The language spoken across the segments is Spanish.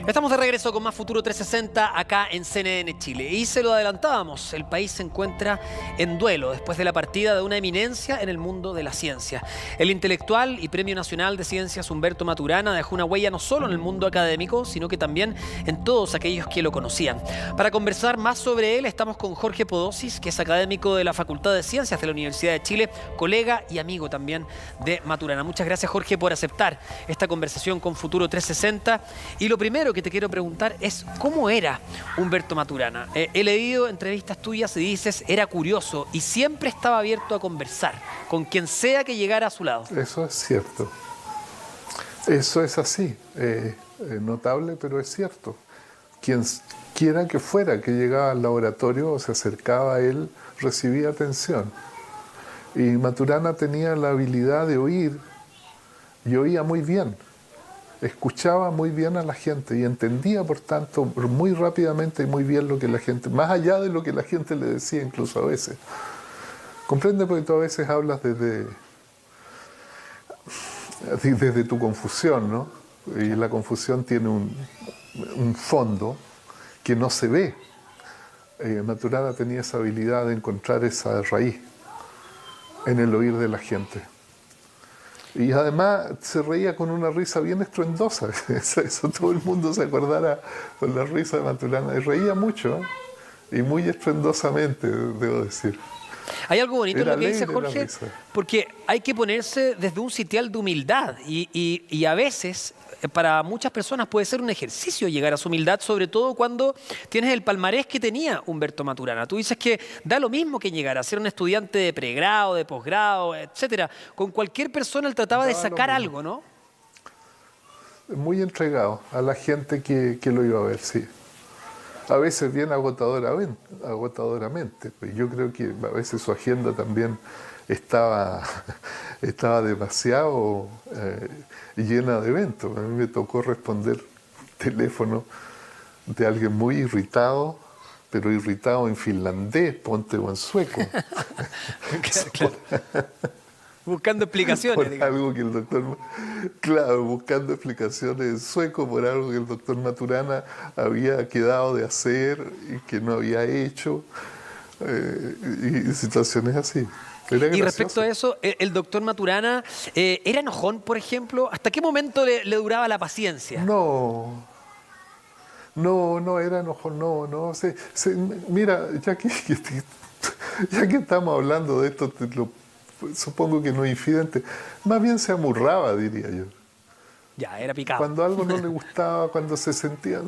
Estamos de regreso con más Futuro 360 acá en CNN Chile. Y se lo adelantábamos, el país se encuentra en duelo después de la partida de una eminencia en el mundo de la ciencia. El intelectual y Premio Nacional de Ciencias Humberto Maturana dejó una huella no solo en el mundo académico, sino que también en todos aquellos que lo conocían. Para conversar más sobre él, estamos con Jorge Podosis, que es académico de la Facultad de Ciencias de la Universidad de Chile, colega y amigo también de Maturana. Muchas gracias, Jorge, por aceptar esta conversación con Futuro 360. Y lo primero que te quiero preguntar es ¿cómo era Humberto Maturana? He leído entrevistas tuyas y dices era curioso y siempre estaba abierto a conversar con quien sea que llegara a su lado. Eso es cierto. Eso es así. Notable, pero es cierto. Quien quiera que fuera que llegaba al laboratorio o se acercaba a él, recibía atención. Y Maturana tenía la habilidad de oír y oía muy bien. Escuchaba muy bien a la gente y entendía, por tanto, muy rápidamente y muy bien lo que la gente, más allá de lo que la gente le decía incluso a veces. Comprende, porque tú a veces hablas desde tu confusión, ¿no? Y la confusión tiene un fondo que no se ve. Maturana tenía esa habilidad de encontrar esa raíz en el oír de la gente. Y además se reía con una risa bien estruendosa. Eso todo el mundo se acordara con la risa de Maturana. Y reía mucho, y muy estruendosamente, debo decir. Hay algo bonito en lo que dice alegre Jorge, porque hay que ponerse desde un sitial de humildad. Y a veces, para muchas personas puede ser un ejercicio llegar a su humildad, sobre todo cuando tienes el palmarés que tenía Humberto Maturana. Tú dices que da lo mismo que llegar a ser un estudiante de pregrado, de posgrado, etcétera. Con cualquier persona él trataba de sacar algo, ¿no? Muy entregado a la gente que lo iba a ver, sí. A veces bien agotadoramente. Pues yo creo que a veces su agenda también estaba demasiado llena de eventos. A mí me tocó responder teléfono de alguien muy irritado, pero irritado en finlandés, ponte, o en sueco. Claro. Buscando explicaciones, por digamos. algo que el doctor, claro, buscando explicaciones en sueco por algo que el doctor Maturana había quedado de hacer y que no había hecho, y situaciones así. Y respecto a eso, el doctor Maturana, ¿era enojón, por ejemplo? ¿Hasta qué momento le duraba la paciencia? No era enojón, no. Mira, ya que estamos hablando de esto, supongo que no es infidente. Más bien se amurraba, diría yo. Ya, era picado. Cuando algo no le gustaba, cuando se sentía...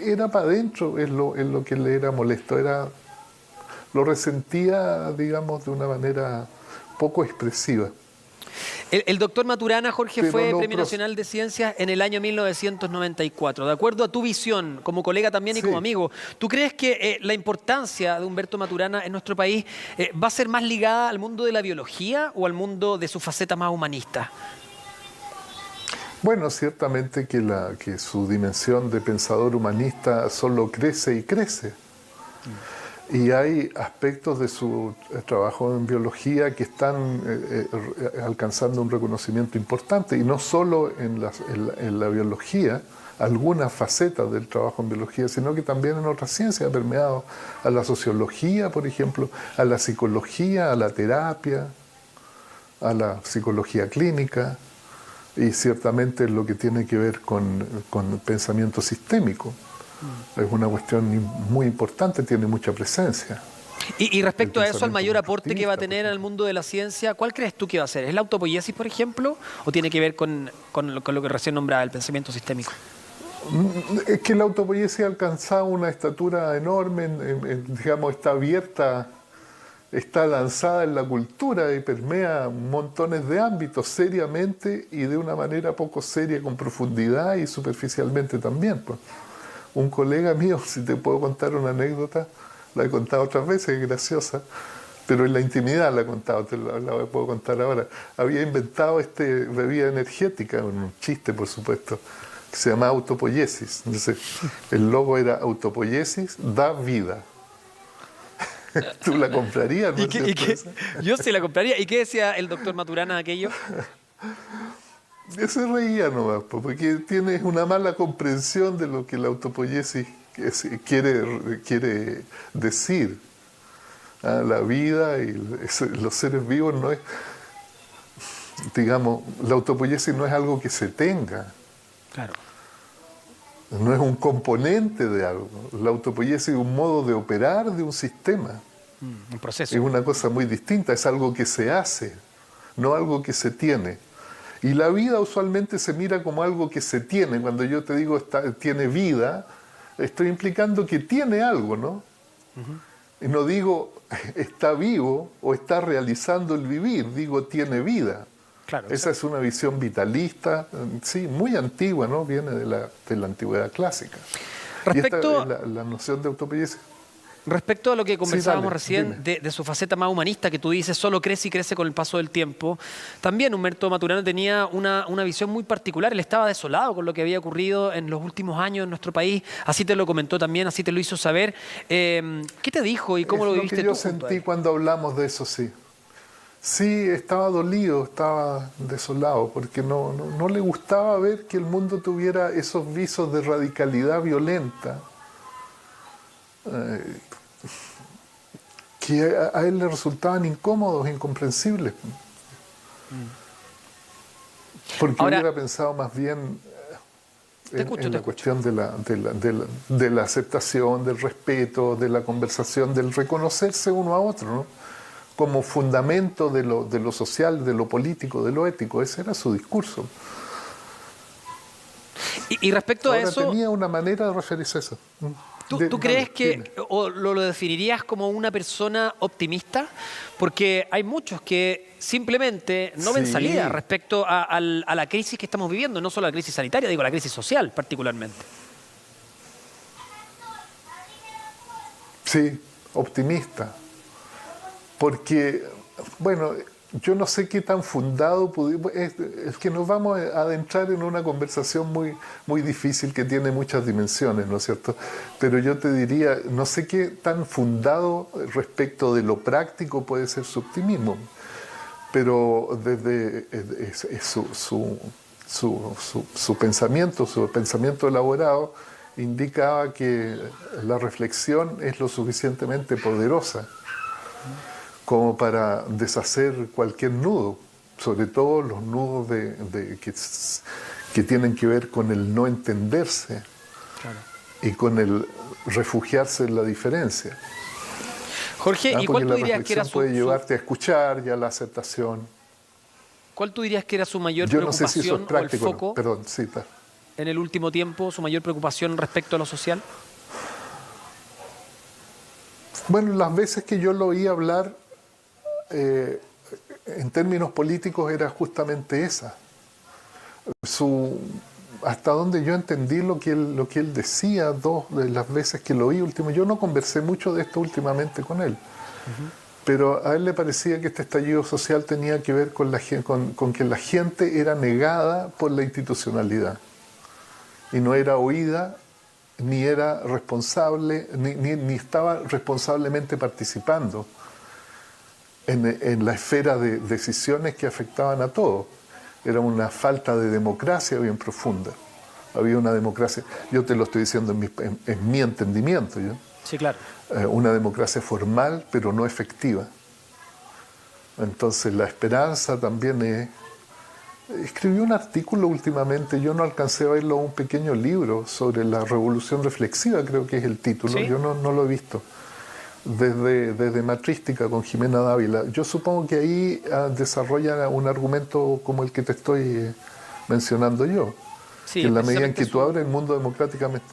era para adentro en lo que le era molesto. Lo resentía, digamos, de una manera poco expresiva. El doctor Maturana, Jorge, fue Premio Nacional de Ciencias en el año 1994. De acuerdo a tu visión, como colega también y como amigo, ¿tú crees que la importancia de Humberto Maturana en nuestro país va a ser más ligada al mundo de la biología o al mundo de su faceta más humanista? Bueno, ciertamente que su dimensión de pensador humanista solo crece y crece. Y hay aspectos de su trabajo en biología que están alcanzando un reconocimiento importante, y no solo en la biología, algunas facetas del trabajo en biología, sino que también en otras ciencias, ha permeado a la sociología, por ejemplo, a la psicología, a la terapia, a la psicología clínica, y ciertamente lo que tiene que ver con pensamiento sistémico. Es una cuestión muy importante, tiene mucha presencia. Y respecto a eso, al mayor aporte que va a tener en el mundo de la ciencia, ¿cuál crees tú que va a ser? ¿Es la autopoiesis, por ejemplo, o tiene que ver con lo que recién nombraba, el pensamiento sistémico? Es que la autopoiesis ha alcanzado una estatura enorme, digamos, está abierta, está lanzada en la cultura y permea montones de ámbitos seriamente y de una manera poco seria, con profundidad y superficialmente también, pues. Un colega mío, si te puedo contar una anécdota, la he contado otras veces, es graciosa, pero en la intimidad la he contado, la puedo contar ahora. Había inventado bebida energética, un chiste por supuesto, que se llama autopoiesis. Entonces, el logo era autopoiesis da vida. ¿Tú la comprarías? ¿No? Yo sí la compraría. ¿Y qué decía el doctor Maturana de aquello? Se reía nomás, porque tienes una mala comprensión de lo que la autopoiesis quiere decir. La vida y los seres vivos no es, digamos, la autopoiesis no es algo que se tenga. Claro. No es un componente de algo. La autopoiesis es un modo de operar de un sistema. Un proceso. Es una cosa muy distinta, es algo que se hace, no algo que se tiene. Y la vida usualmente se mira como algo que se tiene. Cuando yo te digo tiene vida, estoy implicando que tiene algo, ¿no? Y no digo está vivo o está realizando el vivir, digo tiene vida. Claro, esa es una visión vitalista, sí, muy antigua, ¿no? Viene de la antigüedad clásica. Respecto, y esta es la noción de autopoiesis. Respecto a lo que conversábamos Sí, dale, recién de su faceta más humanista, que tú dices solo crece y crece con el paso del tiempo, también Humberto Maturana tenía una visión muy particular. Él estaba desolado con lo que había ocurrido en los últimos años en nuestro país. Así te lo comentó también, así te lo hizo saber. ¿Qué te dijo y cómo lo viviste tú? Yo sentí cuando hablamos de eso, sí. Sí, estaba dolido, estaba desolado, porque no le gustaba ver que el mundo tuviera esos visos de radicalidad violenta. Que a él le resultaban incómodos, incomprensibles. Porque Ahora, hubiera pensado más bien en la cuestión de la aceptación, del respeto, de la conversación, del reconocerse uno a otro, ¿no? Como fundamento de lo social, de lo político, de lo ético. Ese era su discurso. Y respecto Ahora, a eso... tenía una manera de referirse a eso. ¿Tú crees que o lo definirías como una persona optimista? Porque hay muchos que simplemente no ven salida respecto a la crisis que estamos viviendo, no solo la crisis sanitaria, digo la crisis social particularmente. Sí, optimista. Porque, bueno, yo no sé qué tan fundado es que nos vamos a adentrar en una conversación muy difícil que tiene muchas dimensiones, ¿no es cierto? Pero yo te diría, no sé qué tan fundado respecto de lo práctico puede ser su optimismo, pero desde su pensamiento elaborado indicaba que la reflexión es lo suficientemente poderosa como para deshacer cualquier nudo, sobre todo los nudos que tienen que ver con el no entenderse, claro, y con el refugiarse en la diferencia. Jorge, ¿y cuál tú dirías que era puede llevarte a escuchar y a la aceptación. ¿Cuál tú dirías que era su mayor preocupación? Yo no sé si eso es o práctico, el foco, no. Perdón, sí, en el último tiempo, su mayor preocupación respecto a lo social? Bueno, las veces que yo lo oí hablar en términos políticos era justamente esa. Hasta donde yo entendí lo que él decía, dos de las veces que lo oí último, yo no conversé mucho de esto últimamente con él, pero a él le parecía que este estallido social tenía que ver con que la gente era negada por la institucionalidad y no era oída, ni era responsable, ni estaba responsablemente participando en la esfera de decisiones que afectaban a todos. Era una falta de democracia bien profunda. Había una democracia, yo te lo estoy diciendo en mi entendimiento, ¿yo? Sí, claro. Una democracia formal, pero no efectiva. Entonces la esperanza también es... Escribí un artículo últimamente, yo no alcancé a verlo, un pequeño libro sobre la revolución reflexiva, creo que es el título, ¿sí? Yo no lo he visto. Desde Matrística con Jimena Dávila. Yo supongo que ahí desarrolla un argumento como el que te estoy mencionando yo. Sí, que en la medida en que tú abres el mundo democráticamente.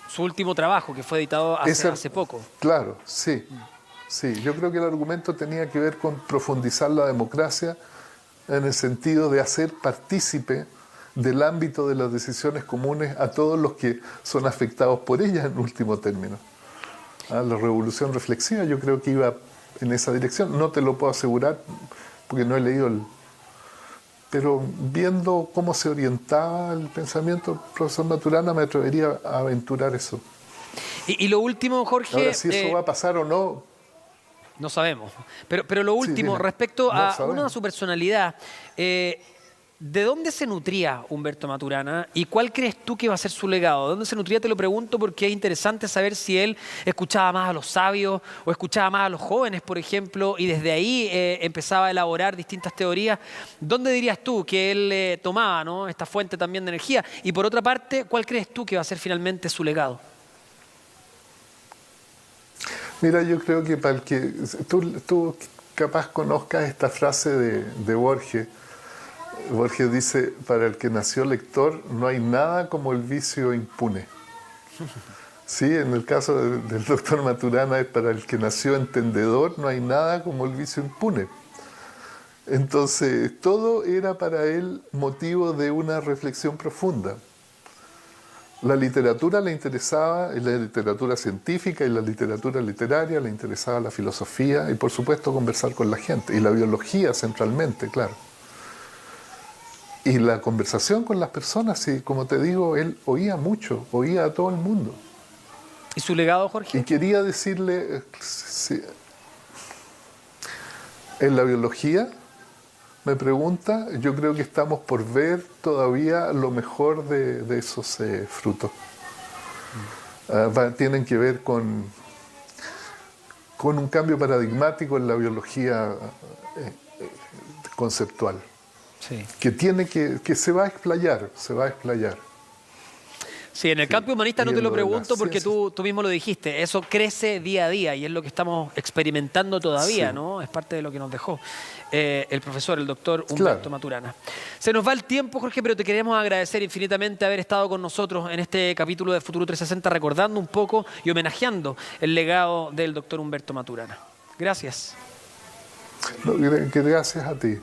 Su último trabajo, que fue editado hace poco. Claro, sí. Sí, yo creo que el argumento tenía que ver con profundizar la democracia en el sentido de hacer partícipe del ámbito de las decisiones comunes a todos los que son afectados por ellas en último término. La revolución reflexiva yo creo que iba en esa dirección. No te lo puedo asegurar porque no he leído pero viendo cómo se orientaba el pensamiento del profesor Maturana me atrevería a aventurar eso. Y lo último, Jorge... Ahora, si eso va a pasar o no... No sabemos. Pero lo último, respecto a su personalidad, ¿De dónde se nutría Humberto Maturana y cuál crees tú que va a ser su legado? ¿De dónde se nutría? Te lo pregunto porque es interesante saber si él escuchaba más a los sabios o escuchaba más a los jóvenes, por ejemplo, y desde ahí empezaba a elaborar distintas teorías. ¿Dónde dirías tú que él tomaba, ¿no?, esta fuente también de energía? Y por otra parte, ¿cuál crees tú que va a ser finalmente su legado? Mira, yo creo que para el que tú capaz conozcas esta frase de Borges. Borges dice, para el que nació lector no hay nada como el vicio impune. Sí, en el caso del doctor Maturana es para el que nació entendedor no hay nada como el vicio impune. Entonces, todo era para él motivo de una reflexión profunda. La literatura le interesaba, y la literatura científica y la literatura literaria, le interesaba la filosofía y por supuesto conversar con la gente, y la biología centralmente, claro. Y la conversación con las personas, y como te digo, él oía mucho, oía a todo el mundo. ¿Y su legado, Jorge? Y quería decirle, sí, en la biología, me pregunta, yo creo que estamos por ver todavía lo mejor de esos frutos. Tienen que ver con un cambio paradigmático en la biología conceptual. Sí. Que se va a explayar, se va a explayar. Sí, en el campo humanista no te lo pregunto porque ciencias. tú mismo lo dijiste, eso crece día a día y es lo que estamos experimentando todavía, Sí. ¿no? Es parte de lo que nos dejó el profesor, el doctor Humberto Maturana. Se nos va el tiempo, Jorge, pero te queremos agradecer infinitamente haber estado con nosotros en este capítulo de Futuro 360, recordando un poco y homenajeando el legado del doctor Humberto Maturana. Gracias. No, gracias a ti.